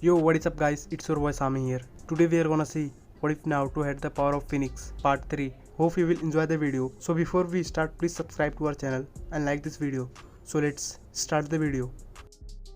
Yo, what is up guys? It's your boy Sami here. Today we are gonna see what if now to hit the power of Phoenix part 3. Hope you will enjoy the video. So before we start, please subscribe to our channel and like this video. So let's start the video.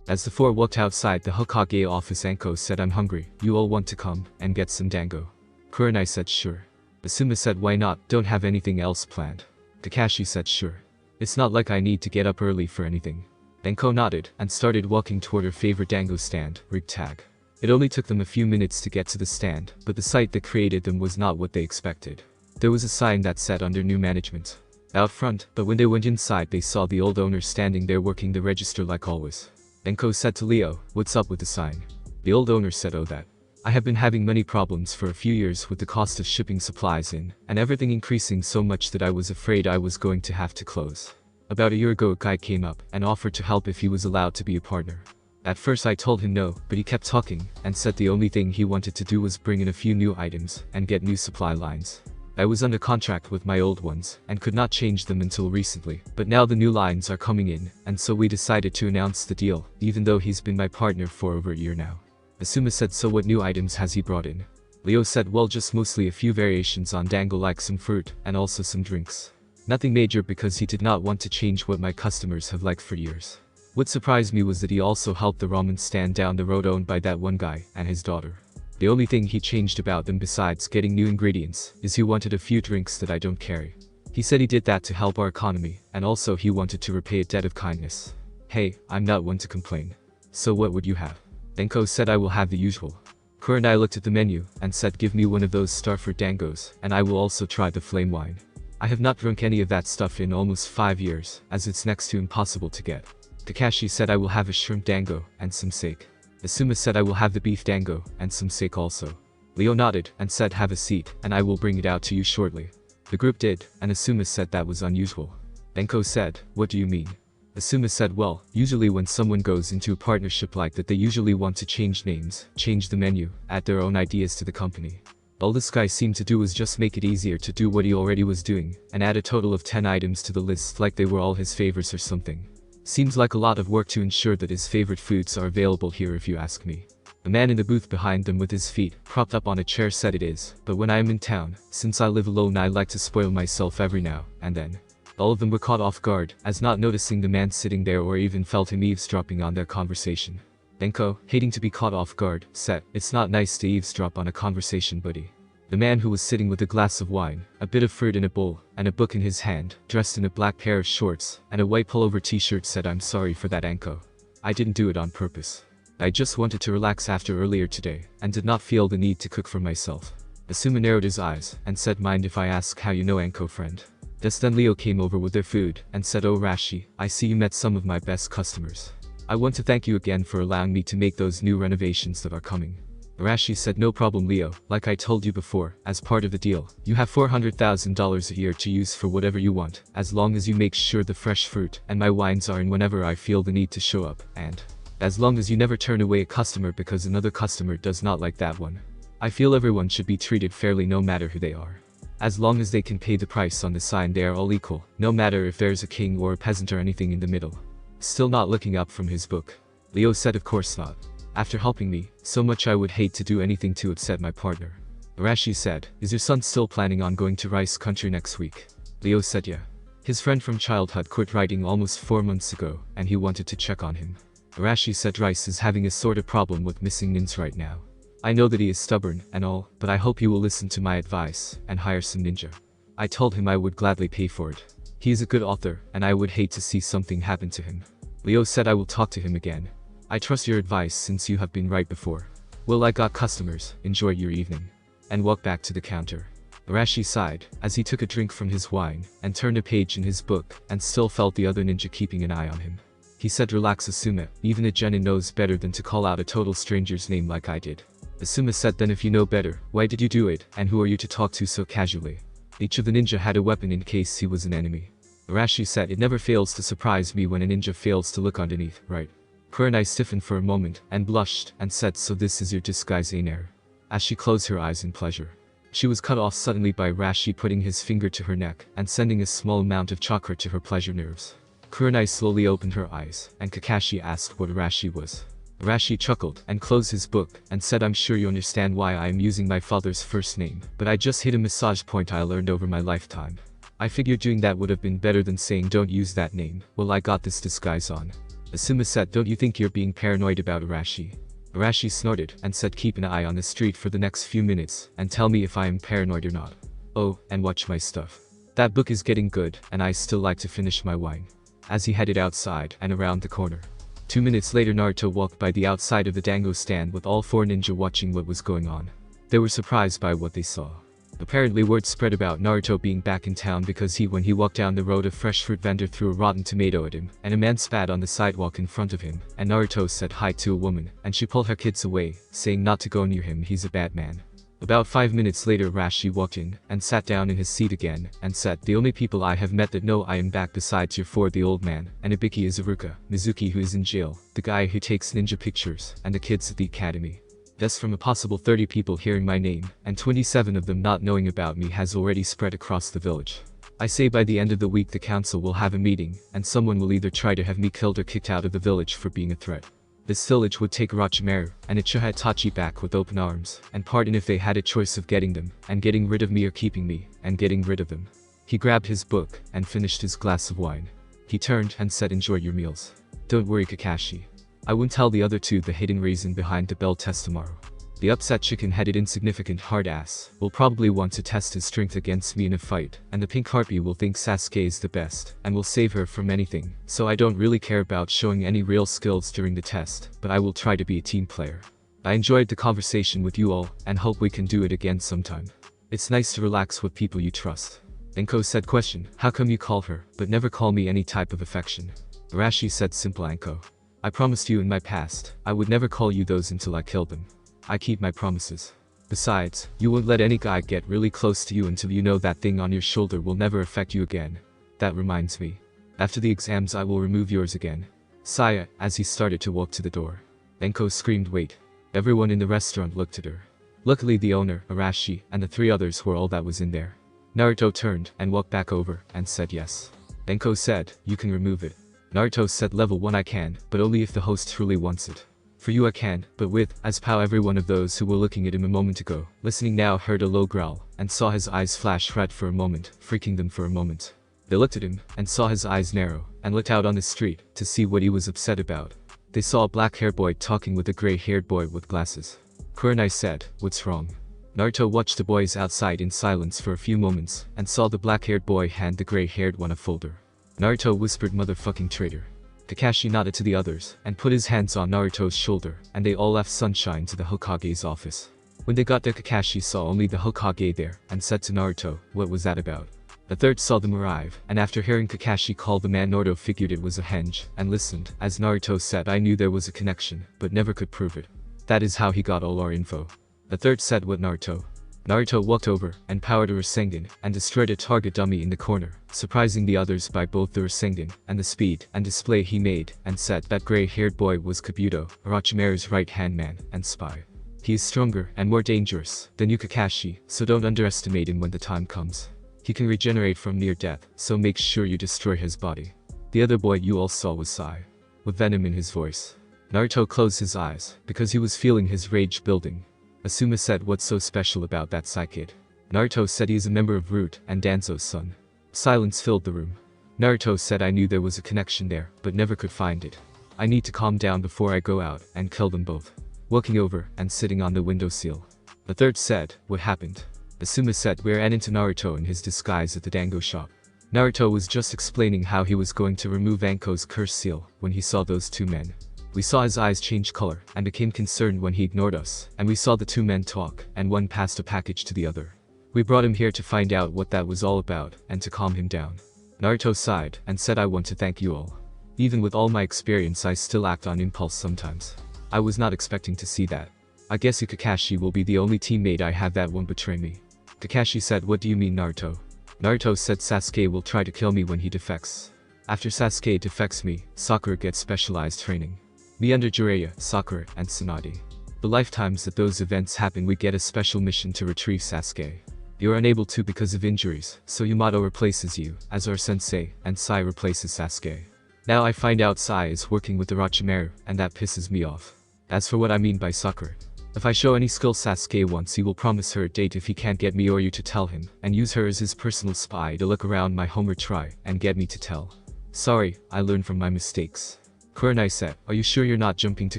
As the four walked outside the Hokage office, Anko said, "I'm hungry. You all want to come and get some dango?" Kurenai said, "Sure." Asuma said, "Why not? Don't have anything else planned." Kakashi said, "Sure. It's not like I need to get up early for anything." Anko nodded and started walking toward her favorite dango stand, Rig Tag. It only took them a few minutes to get to the stand, but the sight that created them was not what they expected. There was a sign that said under new management out front, but when they went inside they saw the old owner standing there working the register like always. Anko said to Leo, "What's up with the sign?" The old owner said, "Oh, that. I have been having money problems for a few years with the cost of shipping supplies in, and everything increasing so much that I was afraid I was going to have to close. About a year ago a guy came up and offered to help if he was allowed to be a partner. At first I told him no, but he kept talking and said the only thing he wanted to do was bring in a few new items and get new supply lines. I was under contract with my old ones and could not change them until recently, but now the new lines are coming in, and so we decided to announce the deal, even though he's been my partner for over a year now." Asuma said, "So what new items has he brought in?" Leo said, "Well, just mostly a few variations on dango, like some fruit and also some drinks. Nothing major because he did not want to change what my customers have liked for years. What surprised me was that he also helped the ramen stand down the road owned by that one guy and his daughter. The only thing he changed about them besides getting new ingredients is he wanted a few drinks that I don't carry. He said he did that to help our economy, and also he wanted to repay a debt of kindness. Hey, I'm not one to complain. So what would you have?" Anko said, "I will have the usual." Kurenai looked at the menu and said, "Give me one of those starfruit dangos, and I will also try the flame wine. I have not drunk any of that stuff in almost 5 years, as it's next to impossible to get." Kakashi said, "I will have a shrimp dango and some sake." Asuma said, "I will have the beef dango and some sake also." Leo nodded and said, "Have a seat, and I will bring it out to you shortly." The group did, and Asuma said that was unusual. Anko said, "What do you mean?" Asuma said, "Well, usually when someone goes into a partnership like that they usually want to change names, change the menu, add their own ideas to the company. All this guy seemed to do was just make it easier to do what he already was doing, and add a total of 10 items to the list like they were all his favorites or something. Seems like a lot of work to ensure that his favorite foods are available here if you ask me." The man in the booth behind them with his feet propped up on a chair said, "It is, but when I am in town, since I live alone I like to spoil myself every now and then." All of them were caught off guard, as not noticing the man sitting there or even felt him eavesdropping on their conversation. Anko, hating to be caught off guard, said, "It's not nice to eavesdrop on a conversation, buddy." The man who was sitting with a glass of wine, a bit of fruit in a bowl, and a book in his hand, dressed in a black pair of shorts and a white pullover t-shirt said, "I'm sorry for that, Anko. I didn't do it on purpose. I just wanted to relax after earlier today, and did not feel the need to cook for myself." Asuma narrowed his eyes and said, "Mind if I ask how you know Anko, friend?" Just then Leo came over with their food and said, "Oh Rashi, I see you met some of my best customers. I want to thank you again for allowing me to make those new renovations that are coming." Arashi said, "No problem, Leo. Like I told you before, as part of the deal, you have $400,000 a year to use for whatever you want, as long as you make sure the fresh fruit and my wines are in whenever I feel the need to show up, and as long as you never turn away a customer because another customer does not like that one. I feel everyone should be treated fairly no matter who they are. As long as they can pay the price on the sign they are all equal, no matter if there's a king or a peasant or anything in the middle." Still not looking up from his book, Leo said, "Of course not. After helping me so much I would hate to do anything to upset my partner." Arashi said, "Is your son still planning on going to Rice Country next week?" Leo said, "Yeah. His friend from childhood quit writing almost 4 months ago, and he wanted to check on him." Arashi said, "Rice is having a sort of problem with missing ninjas right now. I know that he is stubborn and all, but I hope he will listen to my advice and hire some ninja. I told him I would gladly pay for it. He is a good author, and I would hate to see something happen to him." Leo said, "I will talk to him again. I trust your advice since you have been right before. Well, I got customers, enjoy your evening." And walked back to the counter. Arashi sighed, as he took a drink from his wine, and turned a page in his book, and still felt the other ninja keeping an eye on him. He said, "Relax, Asuma, even a genin knows better than to call out a total stranger's name like I did." Asuma said, "Then if you know better, why did you do it, and who are you to talk to so casually?" Each of the ninja had a weapon in case he was an enemy. Arashi said, "It never fails to surprise me when a ninja fails to look underneath, right?" Kurenai stiffened for a moment and blushed and said, "So this is your disguise, Aner?" As she closed her eyes in pleasure. She was cut off suddenly by Rashi putting his finger to her neck and sending a small amount of chakra to her pleasure nerves. Kurenai slowly opened her eyes, and Kakashi asked what Rashi was. Arashi chuckled and closed his book and said, I'm sure you understand why I am using my father's first name, but I just hit a massage point I learned over my lifetime. I figured doing that would have been better than saying don't use that name. Well, I got this disguise on. Asuma said, don't you think you're being paranoid about Arashi? Arashi snorted and said, keep an eye on the street for the next few minutes and tell me if I am paranoid or not. Oh, and watch my stuff. That book is getting good and I still like to finish my wine. As he headed outside and around the corner. 2 minutes later, Naruto walked by the outside of the dango stand with all 4 ninja watching what was going on. They were surprised by what they saw. Apparently word spread about Naruto being back in town because when he walked down the road, a fresh fruit vendor threw a rotten tomato at him, and a man spat on the sidewalk in front of him, and Naruto said hi to a woman, and she pulled her kids away, saying not to go near him, he's a bad man. About 5 minutes later, Arashi walked in, and sat down in his seat again, and said, the only people I have met that know I am back besides your 4, the old man, and Ibiki is Iruka, Mizuki who is in jail, the guy who takes ninja pictures, and the kids at the academy. Thus from a possible 30 people hearing my name, and 27 of them not knowing about me has already spread across the village. I say by the end of the week the council will have a meeting, and someone will either try to have me killed or kicked out of the village for being a threat. This village would take Orochimaru and Uchiha Itachi back with open arms, and pardon if they had a choice of getting them, and getting rid of me or keeping me, and getting rid of them. He grabbed his book, and finished his glass of wine. He turned and said, enjoy your meals. Don't worry, Kakashi. I won't tell the other 2 the hidden reason behind the bell test tomorrow. The upset chicken-headed insignificant hard ass will probably want to test his strength against me in a fight, and the pink harpy will think Sasuke is the best, and will save her from anything, so I don't really care about showing any real skills during the test, but I will try to be a team player. I enjoyed the conversation with you all, and hope we can do it again sometime. It's nice to relax with people you trust. Enko said, question, how come you call her, but never call me any type of affection? Arashi said, simple Enko. I promised you in my past, I would never call you those until I killed them. I keep my promises. Besides, you won't let any guy get really close to you until you know that thing on your shoulder will never affect you again. That reminds me. After the exams I will remove yours again. Saya, as he started to walk to the door. Enko screamed, wait. Everyone in the restaurant looked at her. Luckily the owner, Arashi, and the 3 others were all that was in there. Naruto turned and walked back over and said yes. Enko said, you can remove it. Naruto said, level 1 I can, but only if the host truly wants it. For you I can, but with, as pow every one of those who were looking at him a moment ago, listening now heard a low growl, and saw his eyes flash red for a moment, freaking them for a moment. They looked at him, and saw his eyes narrow, and looked out on the street, to see what he was upset about. They saw a black-haired boy talking with a gray-haired boy with glasses. Kurenai said, what's wrong? Naruto watched the boys outside in silence for a few moments, and saw the black-haired boy hand the gray-haired one a folder. Naruto whispered, motherfucking traitor. Kakashi nodded to the others, and put his hands on Naruto's shoulder, and they all left Sunshine to the Hokage's office. When they got there, Kakashi saw only the Hokage there, and said to Naruto, what was that about? The third saw them arrive, and after hearing Kakashi call the man, Naruto figured it was a henge, and listened, as Naruto said, I knew there was a connection, but never could prove it. That is how he got all our info. The third said, what, Naruto? Naruto walked over, and powered a Rasengan, and destroyed a target dummy in the corner, surprising the others by both the Rasengan, and the speed and display he made, and said that gray-haired boy was Kabuto, Orochimaru's right-hand man, and spy. He is stronger, and more dangerous, than you, Kakashi, so don't underestimate him when the time comes. He can regenerate from near death, so make sure you destroy his body. The other boy you all saw was Sai, with venom in his voice. Naruto closed his eyes, because he was feeling his rage building. Asuma said, what's so special about that Sai kid? Naruto said he is a member of Root and Danzo's son. Silence filled the room. Naruto said, I knew there was a connection there, but never could find it. I need to calm down before I go out and kill them both. Walking over and sitting on the windowsill. The third said, what happened? Asuma said, we ran into Naruto in his disguise at the dango shop. Naruto was just explaining how he was going to remove Anko's curse seal when he saw those 2 men. We saw his eyes change color, and became concerned when he ignored us, and we saw the 2 men talk, and one passed a package to the other. We brought him here to find out what that was all about, and to calm him down. Naruto sighed, and said, I want to thank you all. Even with all my experience I still act on impulse sometimes. I was not expecting to see that. I guess you Kakashi will be the only teammate I have that won't betray me. Kakashi said, what do you mean, Naruto? Naruto said Sasuke will try to kill me when he defects. After Sasuke defects me, Sakura gets specialized training. Me under Jiraiya, Sakura, and Tsunade. The lifetimes that those events happen we get a special mission to retrieve Sasuke. You are unable to because of injuries, so Yamato replaces you, as our sensei, and Sai replaces Sasuke. Now I find out Sai is working with Orochimaru, and that pisses me off. That's for what I mean by sucker. If I show any skill Sasuke wants, he will promise her a date if he can't get me or you to tell him, and use her as his personal spy to look around my home or try and get me to tell. Sorry, I learned from my mistakes. Kurenai said, are you sure you're not jumping to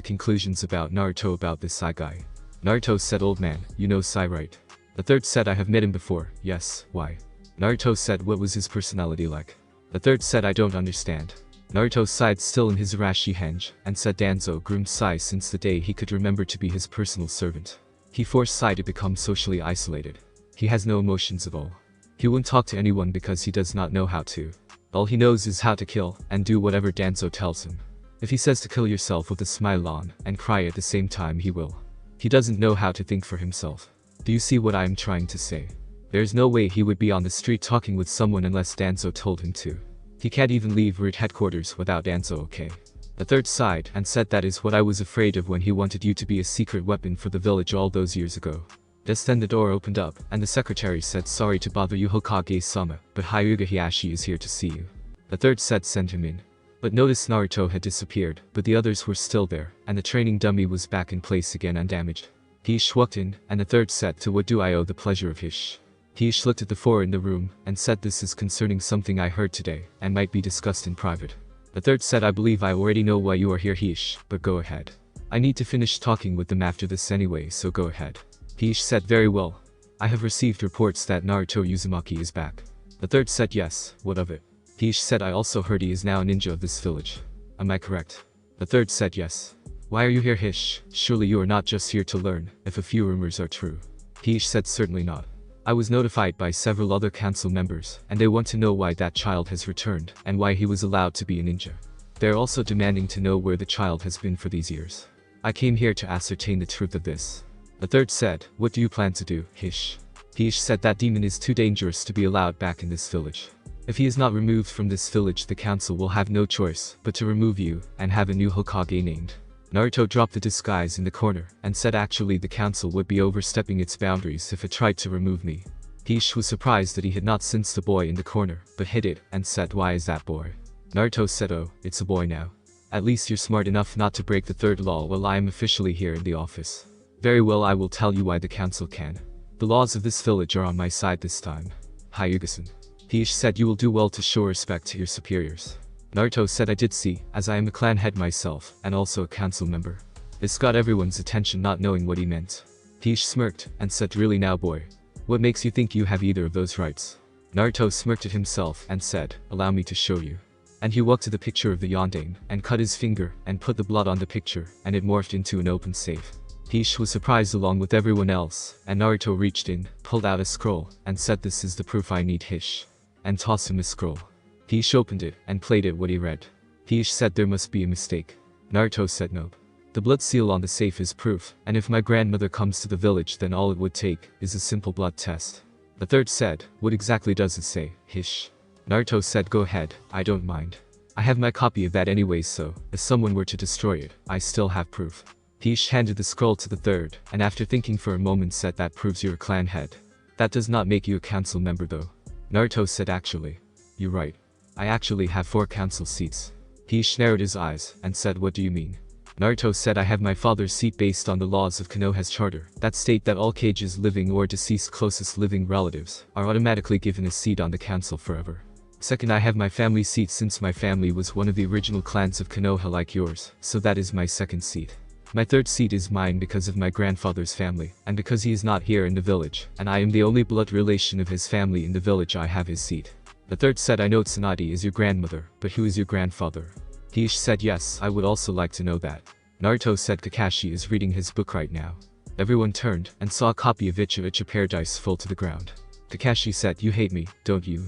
conclusions about Naruto about this Sai guy? Naruto said, old man, you know Sai right? The third said, I have met him before. Yes, why? Naruto said, what was his personality like? The third said, I don't understand. Naruto sighed, still in his Arashi henge, and said Danzo groomed Sai since the day he could remember to be his personal servant. He forced Sai to become socially isolated. He has no emotions at all. He won't talk to anyone because he does not know how to. All he knows is how to kill, and do whatever Danzo tells him. If he says to kill yourself with a smile on, and cry at the same time, he will. He doesn't know how to think for himself. Do you see what I am trying to say? There's no way he would be on the street talking with someone unless Danzo told him to. He can't even leave root headquarters without Danzo, okay? The third sighed and said, that is what I was afraid of when he wanted you to be a secret weapon for the village all those years ago. Just then the door opened up, and the secretary said, sorry to bother you Hokage-sama, but Hyuga Hiashi is here to see you. The third said, send him in. But noticed Naruto had disappeared, but the others were still there, and the training dummy was back in place again undamaged. Hish walked in, and the third said, to what do I owe the pleasure of Hish? Hish looked at the four in the room, and said, this is concerning something I heard today, and might be discussed in private. The third said, I believe I already know why you are here Hish, but go ahead. I need to finish talking with them after this anyway, so go ahead. Hish said, very well. I have received reports that Naruto Uzumaki is back. The third said, yes, what of it? Hish said, I also heard he is now a ninja of this village. Am I correct? The third said, yes. Why are you here Hish? Surely you are not just here to learn, if a few rumors are true. Hish said, certainly not. I was notified by several other council members, and they want to know why that child has returned, and why he was allowed to be a ninja. They are also demanding to know where the child has been for these years. I came here to ascertain the truth of this. The third said, what do you plan to do, Hish? Hish said, that demon is too dangerous to be allowed back in this village. If he is not removed from this village, the council will have no choice but to remove you, and have a new Hokage named. Naruto dropped the disguise in the corner, and said actually the council would be overstepping its boundaries if it tried to remove me. Hish was surprised that he had not sensed the boy in the corner, but hid it, and said, why is that boy? Naruto said, oh, it's a boy now. At least you're smart enough not to break the third law while I am officially here in the office. Very well, I will tell you why the council can. The laws of this village are on my side this time. Hyuga-san. Hish said, you will do well to show respect to your superiors. Naruto said, I did see, as I am a clan head myself, and also a council member. This got everyone's attention, not knowing what he meant. Hish smirked, and said, really now boy? What makes you think you have either of those rights? Naruto smirked at himself, and said, allow me to show you. And he walked to the picture of the yondaime, and cut his finger, and put the blood on the picture, and it morphed into an open safe. Hish was surprised along with everyone else, and Naruto reached in, pulled out a scroll, and said, this is the proof I need Hish. And tossed him a scroll. Hish opened it, and played it what he read. Hish said, there must be a mistake. Naruto said, nope. The blood seal on the safe is proof, and if my grandmother comes to the village, then all it would take is a simple blood test. The third said, what exactly does it say, Hish? Naruto said, go ahead, I don't mind. I have my copy of that anyways, so, if someone were to destroy it, I still have proof. Hish handed the scroll to the third, and after thinking for a moment said, that proves you're a clan head. That does not make you a council member though. Naruto said, actually. You're right. I actually have 4 council seats. Hish narrowed his eyes, and said, what do you mean? Naruto said, I have my father's seat based on the laws of Konoha's charter, that state that all Kage's living or deceased closest living relatives are automatically given a seat on the council forever. Second, I have my family seat since my family was one of the original clans of Konoha like yours, so that is my second seat. My third seat is mine because of my grandfather's family, and because he is not here in the village, and I am the only blood relation of his family in the village, I have his seat. The third said, I know Tsunade is your grandmother, but who is your grandfather? Hish said, yes, I would also like to know that. Naruto said, Kakashi is reading his book right now. Everyone turned, and saw a copy of Icha Icha Paradise fall to the ground. Kakashi said, you hate me, don't you?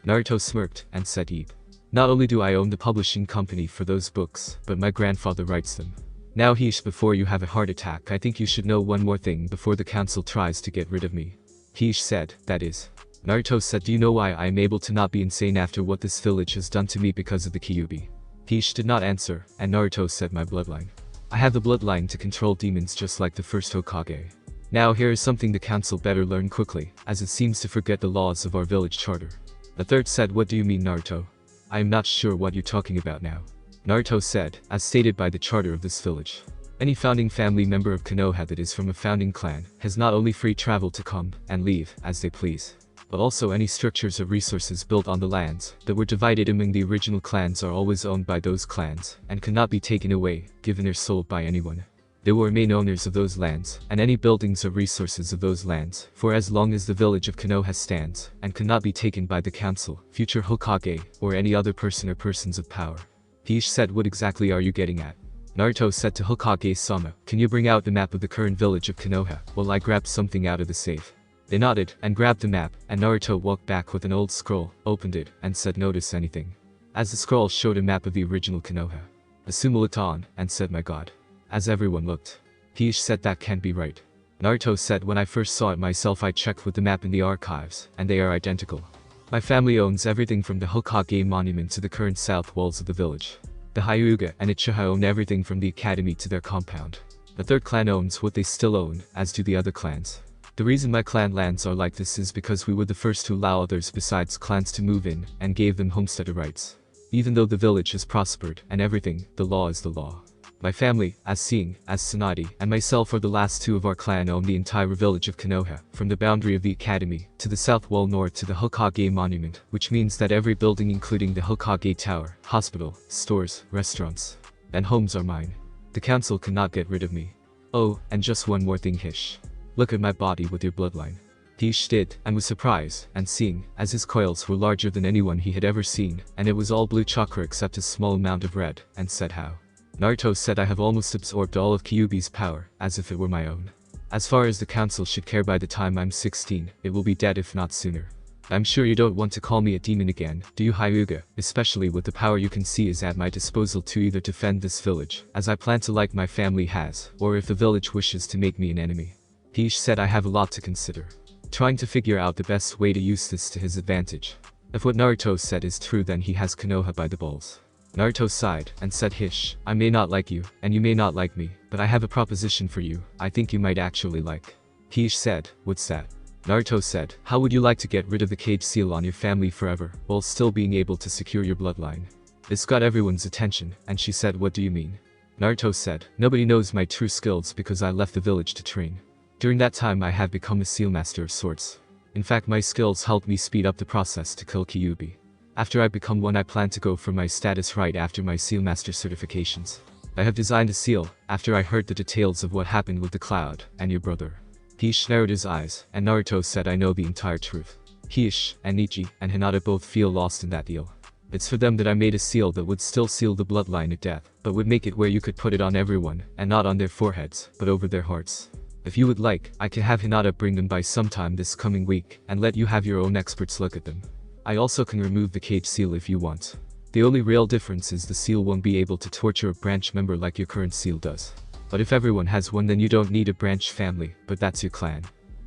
Naruto smirked, and said, Eep. Not only do I own the publishing company for those books, but my grandfather writes them. Now Hish, before you have a heart attack, I think you should know one more thing before the council tries to get rid of me. Hish said, that is. Naruto said, do you know why I am able to not be insane after what this village has done to me because of the Kyuubi? Hish did not answer, and Naruto said, my bloodline. I have the bloodline to control demons just like the first Hokage. Now here is something the council better learn quickly, as it seems to forget the laws of our village charter. The third said, what do you mean Naruto? I am not sure what you're talking about now. Naruto said, as stated by the charter of this village. Any founding family member of Konoha that is from a founding clan has not only free travel to come and leave as they please, but also any structures or resources built on the lands that were divided among the original clans are always owned by those clans and cannot be taken away, given or sold by anyone. They will remain owners of those lands and any buildings or resources of those lands for as long as the village of Konoha stands and cannot be taken by the council, future Hokage, or any other person or persons of power. Hish said, what exactly are you getting at? Naruto said to Hokage-sama, can you bring out the map of the current village of Konoha while I grab something out of the safe? They nodded and grabbed the map, and Naruto walked back with an old scroll, opened it, and said, notice anything. As the scroll showed a map of the original Konoha. Asuma looked on and said, my god. As everyone looked. Hish said, that can't be right. Naruto said, when I first saw it myself I checked with the map in the archives, and they are identical. My family owns everything from the Hokage monument to the current south walls of the village. The Hyuga and Uchiha own everything from the academy to their compound. The third clan owns what they still own, as do the other clans. The reason my clan lands are like this is because we were the first to allow others besides clans to move in, and gave them homesteader rights. Even though the village has prospered, and everything, the law is the law. My family, as Seeing, as Tsunade, and myself are the last two of our clan own the entire village of Konoha, from the boundary of the academy, to the south wall north to the Hokage monument, which means that every building including the Hokage tower, hospital, stores, restaurants, and homes are mine. The council cannot get rid of me. Oh, and just one more thing, Hish. Look at my body with your bloodline. Hish did, and was surprised, and Seeing, as his coils were larger than anyone he had ever seen, and it was all blue chakra except a small amount of red, and said how. Naruto said, I have almost absorbed all of Kyuubi's power, as if it were my own. As far as the council should care, by the time I'm 16, it will be dead if not sooner. I'm sure you don't want to call me a demon again, do you, Hyuga? Especially with the power you can see is at my disposal to either defend this village, as I plan to like my family has, or if the village wishes to make me an enemy. Hish said, I have a lot to consider. Trying to figure out the best way to use this to his advantage. If what Naruto said is true, then he has Konoha by the balls. Naruto sighed and said, Hish, I may not like you, and you may not like me, but I have a proposition for you I think you might actually like. Hish said, what's that? Naruto said, how would you like to get rid of the cage seal on your family forever, while still being able to secure your bloodline? This got everyone's attention, and she said, what do you mean? Naruto said, nobody knows my true skills because I left the village to train. During that time I have become a seal master of sorts. In fact, my skills helped me speed up the process to kill Kyuubi. After I become one, I plan to go for my status right after my seal master certifications. I have designed a seal, after I heard the details of what happened with the cloud, and your brother. Hish narrowed his eyes, and Naruto said, I know the entire truth. Hish, and Nichi, and Hinata both feel lost in that deal. It's for them that I made a seal that would still seal the bloodline of death, but would make it where you could put it on everyone, and not on their foreheads, but over their hearts. If you would like, I can have Hinata bring them by sometime this coming week, and let you have your own experts look at them. I also can remove the cage seal if you want. The only real difference is the seal won't be able to torture a branch member like your current seal does. But if everyone has one, then you don't need a branch family, but that's your clan.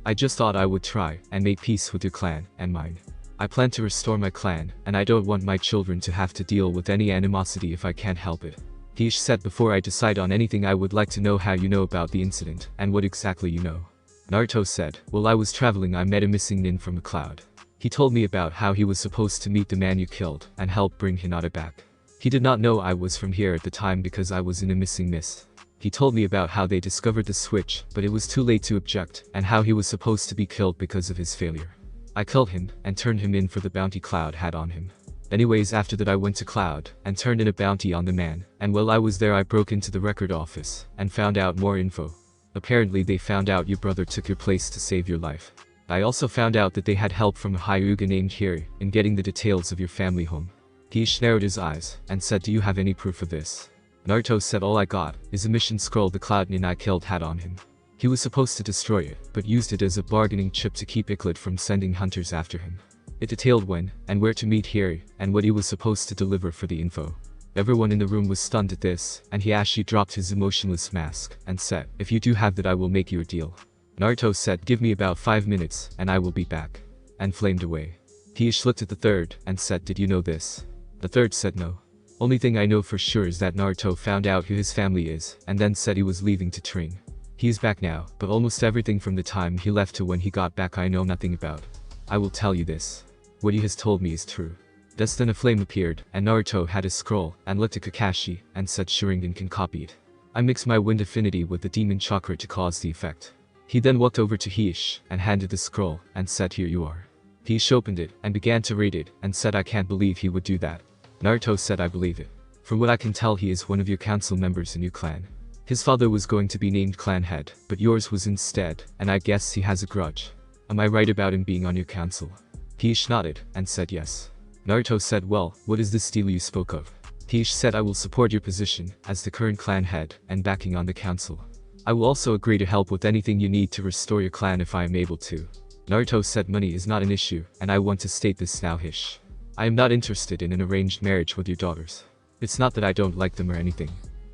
I just thought I would try and make peace with your clan and mine. I plan to restore my clan, and I don't want my children to have to deal with any animosity if I can't help it. Hish said, before I decide on anything I would like to know how you know about the incident, and what exactly you know. Naruto said, while I was traveling I met a missing nin from a cloud. He told me about how he was supposed to meet the man you killed, and help bring Hinata back. He did not know I was from here at the time because I was in a missing mist. He told me about how they discovered the switch, but it was too late to object, and how he was supposed to be killed because of his failure. I killed him, and turned him in for the bounty Cloud had on him. Anyways, after that I went to Cloud, and turned in a bounty on the man, and while I was there I broke into the record office, and found out more info. Apparently they found out your brother took your place to save your life. I also found out that they had help from a Hyuga named Hiri, in getting the details of your family home. Hish narrowed his eyes, and said, do you have any proof of this? Naruto said, all I got is a mission scroll the Cloud Nin I killed had on him. He was supposed to destroy it, but used it as a bargaining chip to keep Iklet from sending hunters after him. It detailed when, and where to meet Hiri, and what he was supposed to deliver for the info. Everyone in the room was stunned at this, and Hiashi dropped his emotionless mask, and said, if you do have that I will make you a deal. Naruto said, give me about 5 minutes, and I will be back. And flamed away. Hish looked at the third, and said, did you know this? The third said no. Only thing I know for sure is that Naruto found out who his family is, and then said he was leaving to train. He is back now, but almost everything from the time he left to when he got back I know nothing about. I will tell you this. What he has told me is true. Just then a flame appeared, and Naruto had his scroll, and looked at Kakashi, and said Sharingan can copy it. I mix my wind affinity with the demon chakra to cause the effect. He then walked over to Heish and handed the scroll and said, "Here you are." Heish opened it and began to read it and said, "I can't believe he would do that." Naruto said, "I believe it. From what I can tell, he is one of your council members in your clan. His father was going to be named clan head, but yours was instead, and I guess he has a grudge. Am I right about him being on your council?" Heish nodded and said yes. Naruto said, "Well, what is this deal you spoke of?" Heish said, "I will support your position as the current clan head and backing on the council. I will also agree to help with anything you need to restore your clan if I am able to." Naruto said, "Money is not an issue, and I want to state this now, Heish. I am not interested in an arranged marriage with your daughters. It's not that I don't like them or anything.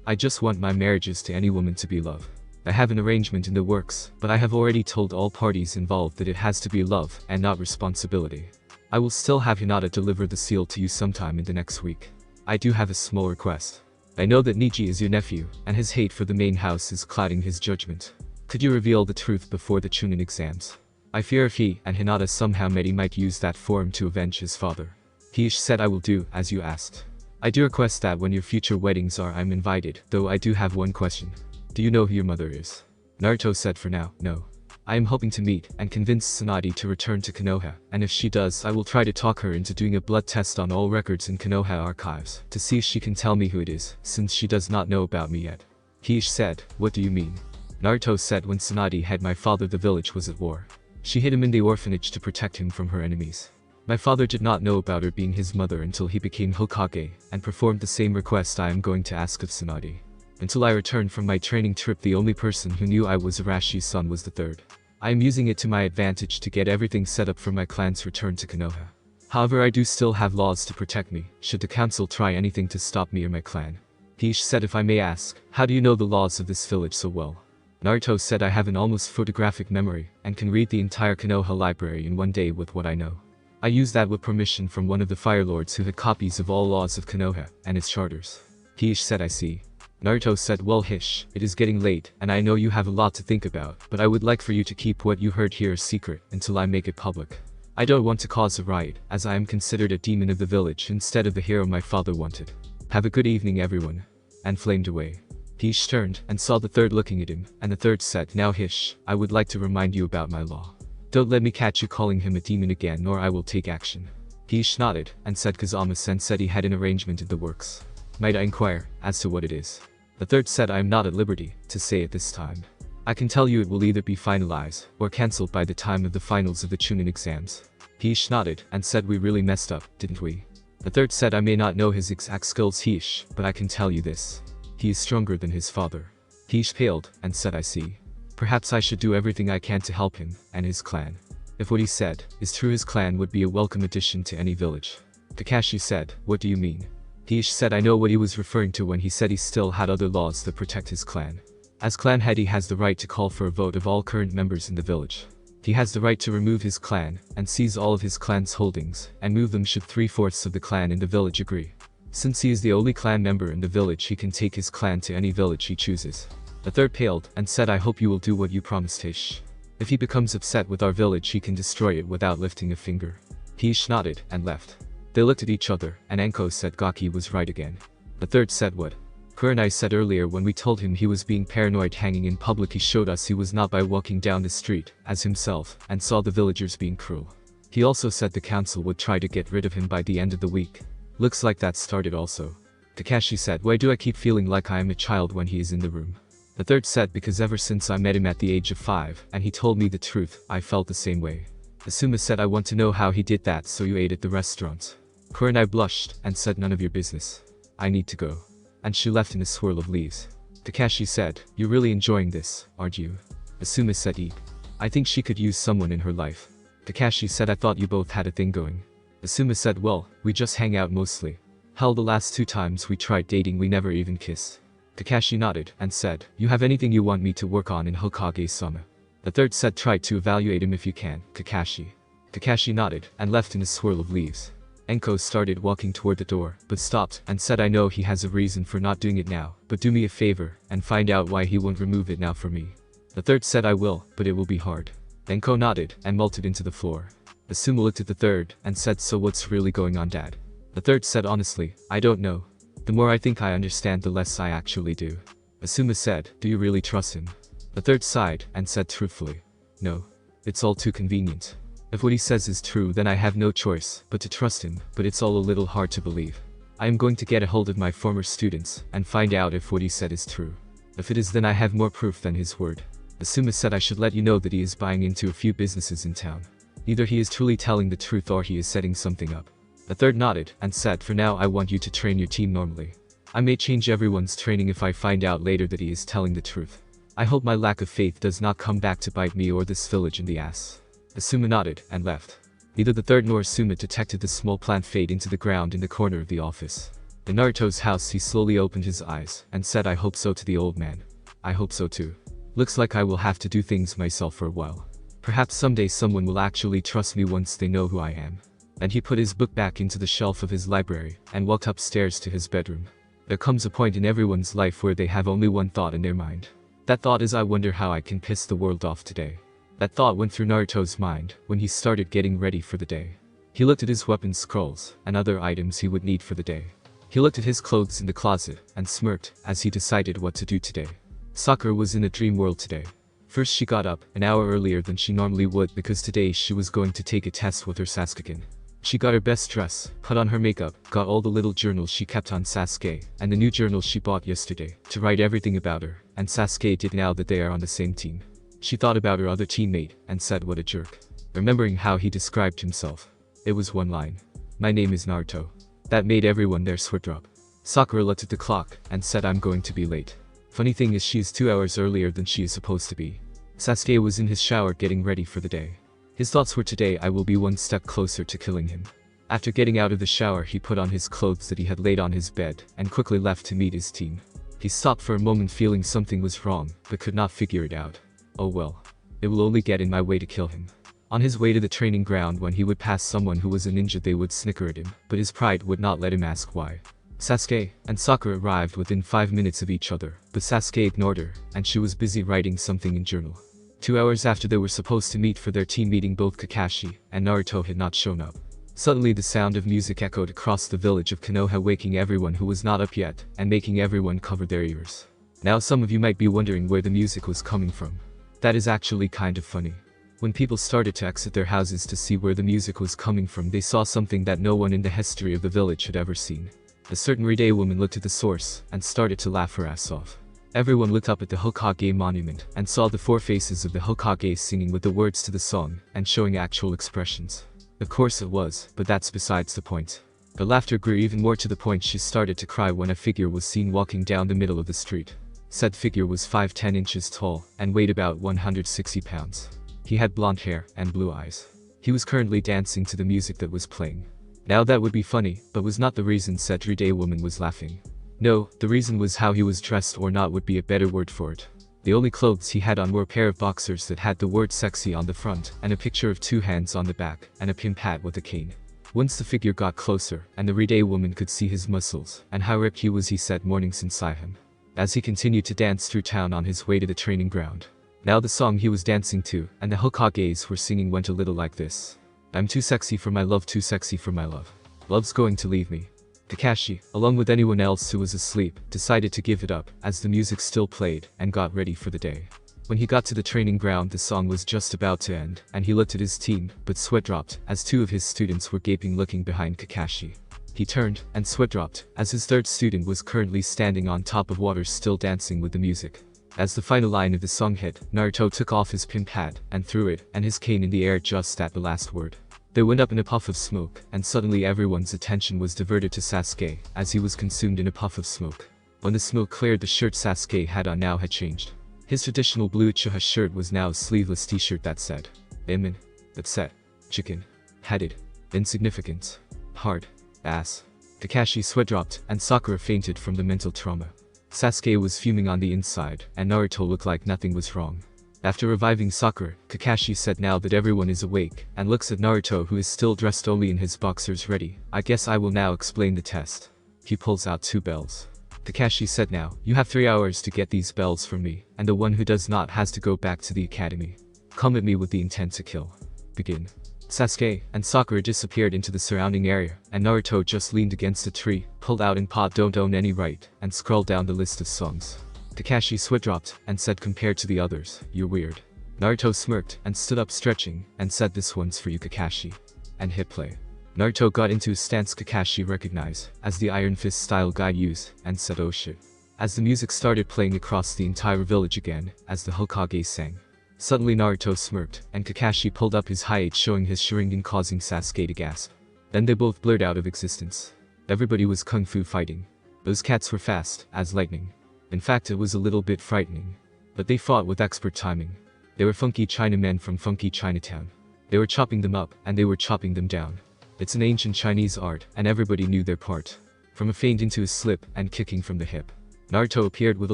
I just want my marriages to any woman to be love. I have an arrangement in the works, but I have already told all parties involved that it has to be love and not responsibility. I will still have Hinata deliver the seal to you sometime in the next week. I do have a small request. I know that Niji is your nephew, and his hate for the main house is clouding his judgment. Could you reveal the truth before the Chunin exams? I fear if he and Hinata somehow met, he might use that form to avenge his father." Heish said, "I will do as you asked. I do request that when your future weddings are, I'm invited, though I do have one question. Do you know who your mother is?" Naruto said, "For now, no. I am hoping to meet and convince Tsunade to return to Konoha, and if she does, I will try to talk her into doing a blood test on all records in Konoha archives, to see if she can tell me who it is, since she does not know about me yet." Heish said, "What do you mean?" Naruto said, "When Tsunade had my father, the village was at war. She hid him in the orphanage to protect him from her enemies. My father did not know about her being his mother until he became Hokage, and performed the same request I am going to ask of Tsunade. Until I returned from my training trip, the only person who knew I was Arashi's son was the third. I am using it to my advantage to get everything set up for my clan's return to Konoha. However, I do still have laws to protect me, should the council try anything to stop me or my clan." Heish said, "If I may ask, how do you know the laws of this village so well?" Naruto said, "I have an almost photographic memory, and can read the entire Konoha library in one day with what I know. I used that with permission from one of the Fire Lords who had copies of all laws of Konoha and its charters." Heish said, "I see." Naruto said, "Well, Heish, it is getting late, and I know you have a lot to think about, but I would like for you to keep what you heard here a secret until I make it public. I don't want to cause a riot, as I am considered a demon of the village instead of the hero my father wanted. Have a good evening, everyone," and flamed away. Heish turned and saw the third looking at him, and the third said, "Now Heish, I would like to remind you about my law. Don't let me catch you calling him a demon again, or I will take action." Heish nodded and said, "Kazama-sen said he had an arrangement in the works. Might I inquire as to what it is?" The third said, "I am not at liberty to say at this time. I can tell you it will either be finalized or cancelled by the time of the finals of the Chunin exams." Heish nodded and said, "We really messed up, didn't we?" The third said, "I may not know his exact skills, Heish, but I can tell you this. He is stronger than his father." Heish paled and said, "I see. Perhaps I should do everything I can to help him and his clan. If what he said is true, his clan would be a welcome addition to any village." Kakashi said, "What do you mean?" Heish said, "I know what he was referring to when he said he still had other laws that protect his clan. As clan head, he has the right to call for a vote of all current members in the village. He has the right to remove his clan and seize all of his clan's holdings and move them should 3/4 of the clan in the village agree. Since he is the only clan member in the village, he can take his clan to any village he chooses." The third paled and said, "I hope you will do what you promised, Heish. If he becomes upset with our village, he can destroy it without lifting a finger." Heish nodded and left. They looked at each other, and Anko said Gaki was right again. The third said, "What?" Kurenai said, "Earlier when we told him he was being paranoid hanging in public, he showed us he was not by walking down the street as himself and saw the villagers being cruel. He also said the council would try to get rid of him by the end of the week. Looks like that started also." Kakashi said, "Why do I keep feeling like I am a child when he is in the room?" The third said, "Because ever since I met him at the age of 5 and he told me the truth, I felt the same way." Asuma said, "I want to know how he did that. So you ate at the restaurant?" Kurenai blushed and said, "None of your business. I need to go." And she left in a swirl of leaves. Kakashi said, "You're really enjoying this, aren't you?" Asuma said, "Eat. I think she could use someone in her life." Kakashi said, "I thought you both had a thing going." Asuma said, "Well, we just hang out mostly. Hell, the last 2 times we tried dating, we never even kissed." Kakashi nodded and said, "You have anything you want me to work on in Hokage-sama?" The third said, "Try to evaluate him if you can, Kakashi." Kakashi nodded and left in a swirl of leaves. Enko started walking toward the door, but stopped and said, "I know he has a reason for not doing it now, but do me a favor and find out why he won't remove it now for me." The third said, "I will, but it will be hard." Enko nodded and melted into the floor. Asuma looked at the third and said, "So what's really going on, Dad?" The third said, "Honestly, I don't know. The more I think I understand, the less I actually do." Asuma said, do you really trust him? The third sighed and said truthfully, no. It's all too convenient. If what he says is true, then I have no choice but to trust him, but it's all a little hard to believe. I am going to get a hold of my former students and find out if what he said is true. If it is, then I have more proof than his word. Asuma said, I should let you know that he is buying into a few businesses in town. Either he is truly telling the truth or he is setting something up. The third nodded and said, for now I want you to train your team normally. I may change everyone's training if I find out later that he is telling the truth. I hope my lack of faith does not come back to bite me or this village in the ass. Asuma nodded and left. Neither the third nor Asuma detected the small plant fade into the ground in the corner of the office. In Naruto's house, he slowly opened his eyes and said, I hope so to the old man. I hope so too. Looks like I will have to do things myself for a while. Perhaps someday someone will actually trust me once they know who I am. And he put his book back into the shelf of his library and walked upstairs to his bedroom. There comes a point in everyone's life where they have only one thought in their mind. That thought is, I wonder how I can piss the world off today. That thought went through Naruto's mind when he started getting ready for the day. He looked at his weapon scrolls and other items he would need for the day. He looked at his clothes in the closet and smirked as he decided what to do today. Sakura was in a dream world today. First, she got up an hour earlier than she normally would because today she was going to take a test with her Sasuke. She got her best dress, put on her makeup, got all the little journals she kept on Sasuke, and the new journal she bought yesterday, to write everything about her, and Sasuke did now that they are on the same team. She thought about her other teammate, and said, what a jerk. Remembering how he described himself. It was one line. My name is Naruto. That made everyone there sweat drop. Sakura looked at the clock, and said, I'm going to be late. Funny thing is, she is 2 hours earlier than she is supposed to be. Sasuke was in his shower getting ready for the day. His thoughts were, today I will be one step closer to killing him. After getting out of the shower, he put on his clothes that he had laid on his bed and quickly left to meet his team. He stopped for a moment, feeling something was wrong, but could not figure it out. Oh well. It will only get in my way to kill him. On his way to the training ground, when he would pass someone who was a ninja, they would snicker at him, but his pride would not let him ask why. Sasuke and Sakura arrived within 5 minutes of each other, but Sasuke ignored her, and she was busy writing something in journal. 2 hours after they were supposed to meet for their team meeting, both Kakashi and Naruto had not shown up. Suddenly the sound of music echoed across the village of Konoha, waking everyone who was not up yet, and making everyone cover their ears. Now some of you might be wondering where the music was coming from. That is actually kind of funny. When people started to exit their houses to see where the music was coming from, they saw something that no one in the history of the village had ever seen. A certain Ride woman looked at the source and started to laugh her ass off. Everyone looked up at the Hokage monument and saw the 4 faces of the Hokage singing with the words to the song and showing actual expressions. Of course it was, but that's besides the point. The laughter grew even more, to the point she started to cry when a figure was seen walking down the middle of the street. Said figure was 5'10" inches tall and weighed about 160 pounds. He had blonde hair and blue eyes. He was currently dancing to the music that was playing. Now that would be funny, but was not the reason said Ride woman was laughing. No, the reason was how he was dressed, or not would be a better word for it. The only clothes he had on were a pair of boxers that had the word sexy on the front and a picture of 2 hands on the back and a pimp hat with a cane. Once the figure got closer and the Ride woman could see his muscles and how ripped he was, he said mornings inside him. As he continued to dance through town on his way to the training ground. Now the song he was dancing to and the Hokages were singing went a little like this. I'm too sexy for my love, too sexy for my love. Love's going to leave me. Kakashi, along with anyone else who was asleep, decided to give it up as the music still played and got ready for the day. When he got to the training ground, the song was just about to end and he looked at his team, but sweat dropped as 2 of his students were gaping looking behind Kakashi. He turned and sweat dropped as his 3rd student was currently standing on top of water still dancing with the music. As the final line of the song hit, Naruto took off his pimp hat and threw it and his cane in the air just at the last word. They went up in a puff of smoke, and suddenly everyone's attention was diverted to Sasuke, as he was consumed in a puff of smoke. When the smoke cleared, the shirt Sasuke had on now had changed. His traditional blue Uchiha shirt was now a sleeveless t-shirt that said, Imin, that said, chicken, headed, insignificant, hard, ass. Kakashi sweat dropped, and Sakura fainted from the mental trauma. Sasuke was fuming on the inside, and Naruto looked like nothing was wrong. After reviving Sakura, Kakashi said, now that everyone is awake, and looks at Naruto, who is still dressed only in his boxers ready, I guess I will now explain the test. He pulls out 2 bells. Kakashi said, now, you have 3 hours to get these bells from me, and the one who does not has to go back to the academy. Come at me with the intent to kill. Begin. Sasuke and Sakura disappeared into the surrounding area, and Naruto just leaned against a tree, pulled out in pot don't own any right, and scrolled down the list of songs. Kakashi's sweat dropped and said, compared to the others, you're weird. Naruto smirked and stood up stretching and said, this one's for you Kakashi. And hit play. Naruto got into a stance Kakashi recognized as the Iron Fist style guide used and said, oh shit. As the music started playing across the entire village again as the Hokage sang. Suddenly Naruto smirked and Kakashi pulled up his Hi-8 showing his Sharingan causing Sasuke to gasp. Then they both blurred out of existence. Everybody was kung fu fighting. Those cats were fast as lightning. In fact it was a little bit frightening. But they fought with expert timing. They were funky Chinamen from funky Chinatown. They were chopping them up and they were chopping them down. It's an ancient Chinese art and everybody knew their part. From a feint into a slip and kicking from the hip. Naruto appeared with a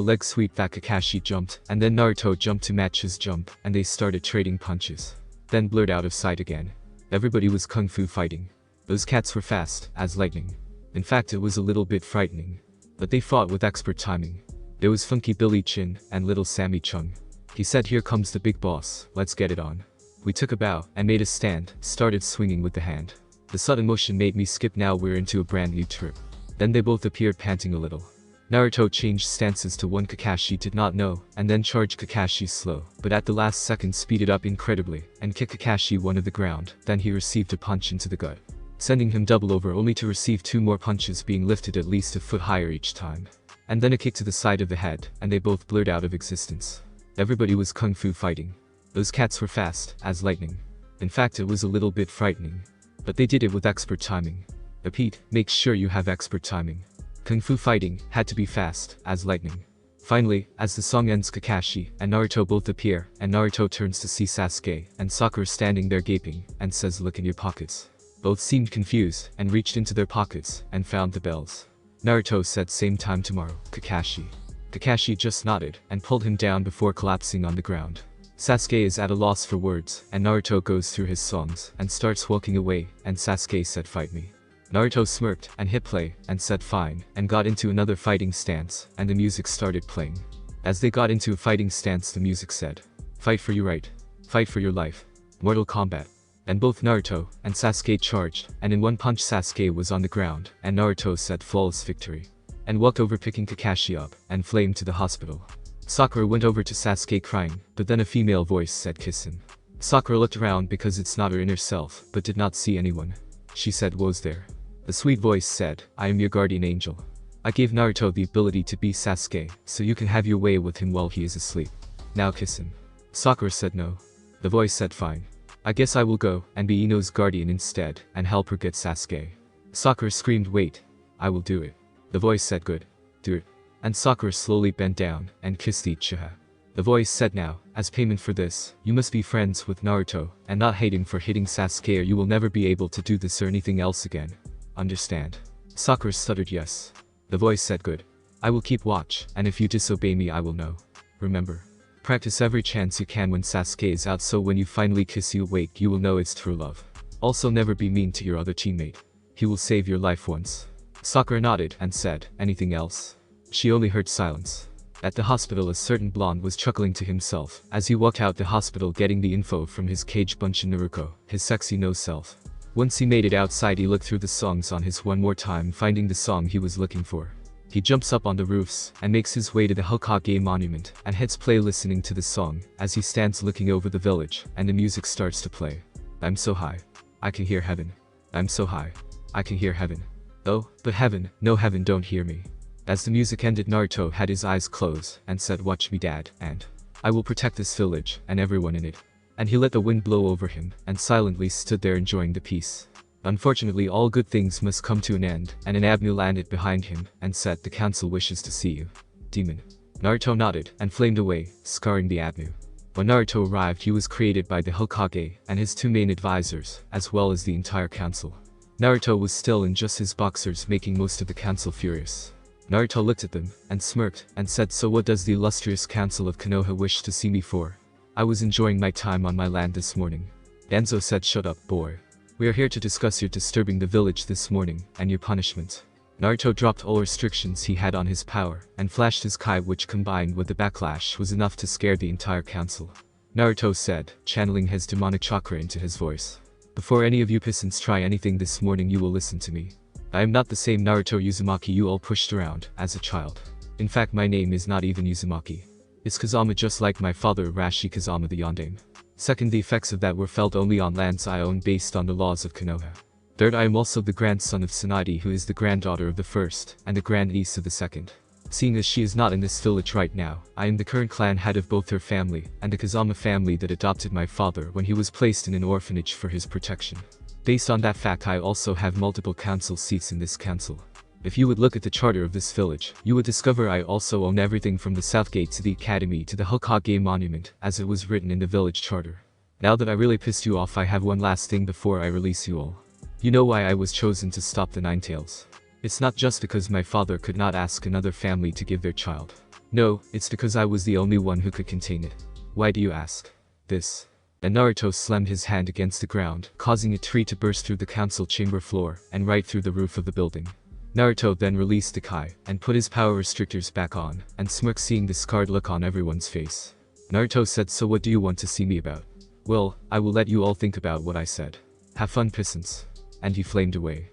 leg sweep that Kakashi jumped and then Naruto jumped to match his jump and they started trading punches. Then blurred out of sight again. Everybody was kung fu fighting. Those cats were fast as lightning. In fact it was a little bit frightening. But they fought with expert timing. There was Funky Billy Chin and Little Sammy Chung. He said, here comes the big boss, let's get it on. We took a bow and made a stand, started swinging with the hand. The sudden motion made me skip, now we're into a brand new trip. Then they both appeared panting a little. Naruto changed stances to one Kakashi did not know and then charged Kakashi slow, but at the last second speeded up incredibly and kicked Kakashi one of the ground, then he received a punch into the gut. Sending him double over only to receive 2 more punches being lifted at least a foot higher each time. And then a kick to the side of the head and they both blurred out of existence. Everybody was kung fu fighting. Those cats were fast as lightning. In fact it was a little bit frightening. But they did it with expert timing. Repeat, make sure you have expert timing. Kung fu fighting had to be fast as lightning. Finally, as the song ends, Kakashi and Naruto both appear and Naruto turns to see Sasuke and Sakura standing there gaping and says, look in your pockets. Both seemed confused and reached into their pockets and found the bells. Naruto said, same time tomorrow, Kakashi. Kakashi just nodded and pulled him down before collapsing on the ground. Sasuke is at a loss for words and Naruto goes through his songs and starts walking away and Sasuke said, fight me. Naruto smirked and hit play and said fine and got into another fighting stance and the music started playing. As they got into a fighting stance the music said, fight for your right, fight for your life, Mortal Kombat. And both Naruto and Sasuke charged and in one punch Sasuke was on the ground and Naruto said flawless victory. And walked over picking Kakashi up and flamed to the hospital. Sakura went over to Sasuke crying, but then a female voice said kiss him. Sakura looked around because it's not her inner self but did not see anyone. She said was there. The sweet voice said, I am your guardian angel. I gave Naruto the ability to be Sasuke so you can have your way with him while he is asleep. Now kiss him. Sakura said no. The voice said fine. I guess I will go and be Ino's guardian instead and help her get Sasuke. Sakura screamed wait. I will do it. The voice said good. Do it. And Sakura slowly bent down and kissed Ichiha. The voice said now, as payment for this, you must be friends with Naruto and not hate him for hitting Sasuke or you will never be able to do this or anything else again. Understand? Sakura stuttered yes. The voice said good. I will keep watch and if you disobey me I will know. Remember. Practice every chance you can when Sasuke is out so when you finally kiss you awake you will know it's true love. Also never be mean to your other teammate. He will save your life once. Sakura nodded and said, anything else? She only heard silence. At the hospital a certain blonde was chuckling to himself as he walked out the hospital getting the info from his cage bunch in Naruto, his sexy no self. Once he made it outside he looked through the songs on his one more time finding the song he was looking for. He jumps up on the roofs and makes his way to the Hokage monument and hits play listening to the song as he stands looking over the village and the music starts to play. I'm so high. I can hear heaven. I'm so high. I can hear heaven. Oh, but heaven, no heaven don't hear me. As the music ended Naruto had his eyes closed and said watch me dad and I will protect this village and everyone in it. And he let the wind blow over him and silently stood there enjoying the peace. Unfortunately all good things must come to an end and an Abnu landed behind him and said the council wishes to see you. Demon. Naruto nodded and flamed away, scarring the Abnu. When Naruto arrived he was created by the Hokage and his 2 main advisors, as well as the entire council. Naruto was still in just his boxers making most of the council furious. Naruto looked at them and smirked and said so what does the illustrious council of Konoha wish to see me for? I was enjoying my time on my land this morning. Danzo said shut up boy. We are here to discuss your disturbing the village this morning and your punishment. Naruto dropped all restrictions he had on his power and flashed his Kai which combined with the backlash was enough to scare the entire council. Naruto said, channeling his demonic chakra into his voice. Before any of you pissants try anything this morning you will listen to me. I am not the same Naruto Uzumaki you all pushed around as a child. In fact, my name is not even Uzumaki. It's Kazama, just like my father Rashi Kazama the Yondaime. Second, the effects of that were felt only on lands I own based on the laws of Konoha. Third, I am also the grandson of Tsunade, who is the granddaughter of the first, and the grandniece of the second. Seeing as she is not in this village right now, I am the current clan head of both her family, and the Kazama family that adopted my father when he was placed in an orphanage for his protection. Based on that fact, I also have multiple council seats in this council. If you would look at the charter of this village, you would discover I also own everything from the south gate to the academy to the Hokage monument, as it was written in the village charter. Now that I really pissed you off, I have one last thing before I release you all. You know why I was chosen to stop the Nine Tails? It's not just because my father could not ask another family to give their child. No, it's because I was the only one who could contain it. Why do you ask? This. And Naruto slammed his hand against the ground, causing a tree to burst through the council chamber floor, and right through the roof of the building. Naruto then released the Kai, and put his power restrictors back on, and smirked, seeing the scarred look on everyone's face. Naruto said, "So what do you want to see me about?" "Well, I will let you all think about what I said. Have fun, pissants." And he flamed away.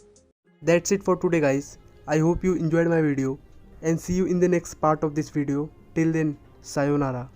That's it for today, guys. I hope you enjoyed my video and see you in the next part of this video. Till then, sayonara.